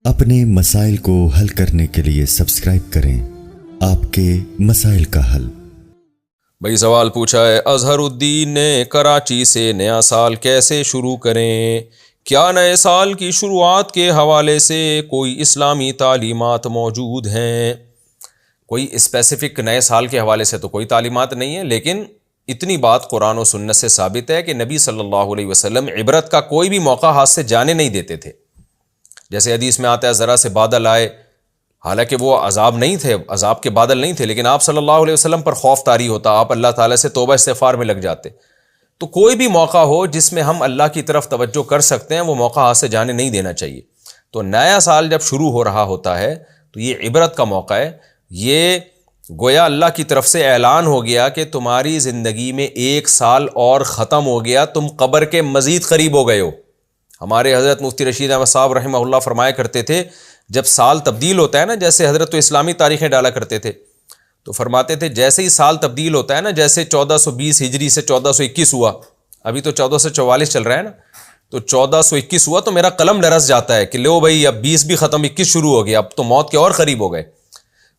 اپنے مسائل کو حل کرنے کے لیے سبسکرائب کریں آپ کے مسائل کا حل۔ بھائی سوال پوچھا ہے، اظہر الدین نے کراچی سے نیا سال کیسے شروع کریں؟ کیا نئے سال کی شروعات کے حوالے سے کوئی اسلامی تعلیمات موجود ہیں؟ کوئی اسپیسیفک نئے سال کے حوالے سے تو کوئی تعلیمات نہیں ہے، لیکن اتنی بات قرآن و سنت سے ثابت ہے کہ نبی صلی اللہ علیہ وسلم عبرت کا کوئی بھی موقع ہاتھ سے جانے نہیں دیتے تھے۔ جیسے حدیث میں آتا ہے ذرا سے بادل آئے، حالانکہ وہ عذاب نہیں تھے، عذاب کے بادل نہیں تھے، لیکن آپ صلی اللہ علیہ وسلم پر خوف طاری ہوتا، آپ اللہ تعالیٰ سے توبہ استغفار میں لگ جاتے۔ تو کوئی بھی موقع ہو جس میں ہم اللہ کی طرف توجہ کر سکتے ہیں، وہ موقع ہاتھ سے جانے نہیں دینا چاہیے۔ تو نیا سال جب شروع ہو رہا ہوتا ہے تو یہ عبرت کا موقع ہے، یہ گویا اللہ کی طرف سے اعلان ہو گیا کہ تمہاری زندگی میں ایک سال اور ختم ہو گیا، تم قبر کے مزید قریب ہو گئے ہو۔ ہمارے حضرت مفتی رشید احمد صاحب رحمہ اللہ فرمایا کرتے تھے، جب سال تبدیل ہوتا ہے نا، جیسے حضرت تو اسلامی تاریخیں ڈالا کرتے تھے، تو فرماتے تھے جیسے ہی سال تبدیل ہوتا ہے نا، جیسے 1420 ہجری سے 1421 ہوا، ابھی تو 1444 چل رہا ہے نا، تو 1421 ہوا تو میرا قلم لرز جاتا ہے کہ لو بھائی اب 20 بھی ختم، 21 شروع ہو گیا، اب تو موت کے اور قریب ہو گئے۔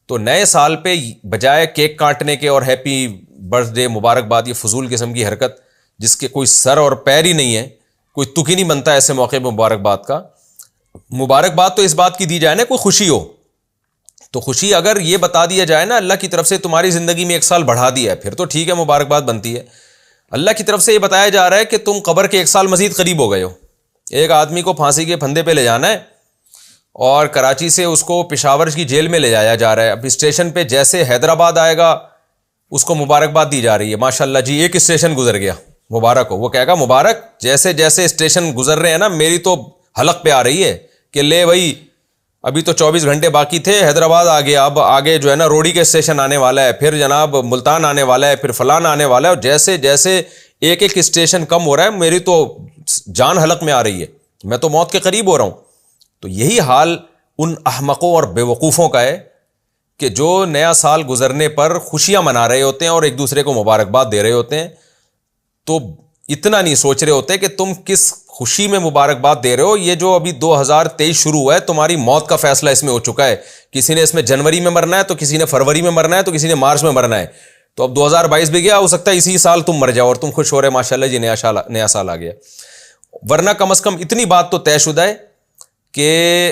تو نئے سال پہ بجائے کیک کاٹنے کے اور ہیپی برتھ ڈے مبارکباد، یہ فضول قسم کی حرکت جس کے کوئی سر اور پیر ہی نہیں ہے، کوئی تک ہی نہیں بنتا ایسے موقع پہ مبارکباد کا۔ مبارکباد تو اس بات کی دی جائے نا کوئی خوشی ہو، تو خوشی اگر یہ بتا دیا جائے نا اللہ کی طرف سے تمہاری زندگی میں ایک سال بڑھا دیا ہے، پھر تو ٹھیک ہے، مبارکباد بنتی ہے۔ اللہ کی طرف سے یہ بتایا جا رہا ہے کہ تم قبر کے ایک سال مزید قریب ہو گئے ہو۔ ایک آدمی کو پھانسی کے پھندے پہ لے جانا ہے اور کراچی سے اس کو پشاور کی جیل میں لے جایا جا رہا ہے۔ اب اسٹیشن پہ جیسے حیدرآباد آئے گا اس کو مبارکباد دی جا رہی ہے، ماشاءاللہ جی ایک اسٹیشن گزر گیا، مبارک ہو۔ وہ کہے گا مبارک، جیسے جیسے اسٹیشن گزر رہے ہیں نا میری تو حلق پہ آ رہی ہے کہ لے بھائی ابھی تو 24 گھنٹے باقی تھے، حیدرآباد آ گیا، اب آگے جو ہے نا روڑی کے اسٹیشن آنے والا ہے، پھر جناب ملتان آنے والا ہے، پھر فلان آنے والا ہے، اور جیسے جیسے ایک ایک اسٹیشن کم ہو رہا ہے میری تو جان حلق میں آ رہی ہے، میں تو موت کے قریب ہو رہا ہوں۔ تو یہی حال ان احمقوں اور بے وقوفوں کا ہے کہ جو نیا سال گزرنے پر خوشیاں منا رہے ہوتے ہیں اور ایک دوسرے کو مبارکباد دے رہے ہوتے ہیں، تو اتنا نہیں سوچ رہے ہوتے کہ تم کس خوشی میں مبارکباد دے رہے ہو۔ یہ جو ابھی 2023 شروع ہوا ہے، تمہاری موت کا فیصلہ اس میں ہو چکا ہے۔ کسی نے اس میں جنوری میں مرنا ہے، تو کسی نے فروری میں مرنا ہے، تو کسی نے مارچ میں مرنا ہے۔ تو اب 2022 بھی گیا، ہو سکتا ہے اسی سال تم مر جاؤ اور تم خوش ہو رہے ماشاءاللہ جی نیا سال آ گیا۔ ورنہ کم از کم اتنی بات تو طے شدہ ہے کہ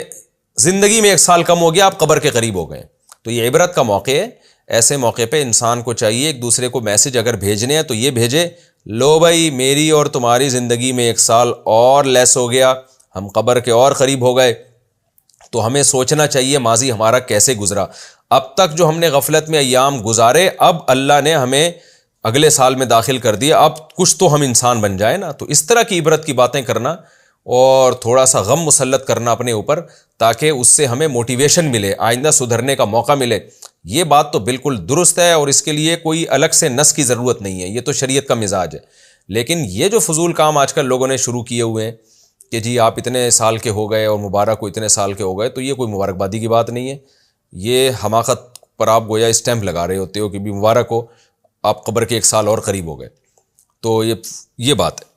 زندگی میں ایک سال کم ہو گیا، آپ قبر کے قریب ہو گئے۔ تو یہ عبرت کا موقع ہے، ایسے موقع پہ انسان کو چاہیے ایک دوسرے کو میسج اگر بھیجنے ہیں تو یہ بھیجے، لو بھائی میری اور تمہاری زندگی میں ایک سال اور لیس ہو گیا، ہم قبر کے اور قریب ہو گئے۔ تو ہمیں سوچنا چاہیے ماضی ہمارا کیسے گزرا، اب تک جو ہم نے غفلت میں ایام گزارے، اب اللہ نے ہمیں اگلے سال میں داخل کر دیا، اب کچھ تو ہم انسان بن جائے نا۔ تو اس طرح کی عبرت کی باتیں کرنا اور تھوڑا سا غم مسلط کرنا اپنے اوپر، تاکہ اس سے ہمیں موٹیویشن ملے، آئندہ سدھرنے کا موقع ملے، یہ بات تو بالکل درست ہے، اور اس کے لیے کوئی الگ سے نص کی ضرورت نہیں ہے، یہ تو شریعت کا مزاج ہے۔ لیکن یہ جو فضول کام آج کل لوگوں نے شروع کیے ہوئے ہیں کہ جی آپ اتنے سال کے ہو گئے اور مبارک ہو اتنے سال کے ہو گئے، تو یہ کوئی مبارکبادی کی بات نہیں ہے، یہ حماقت پر آپ گویا اسٹیمپ لگا رہے ہوتے ہو کہ بھی مبارک ہو، آپ قبر کے ایک سال اور قریب ہو گئے۔ تو یہ بات ہے۔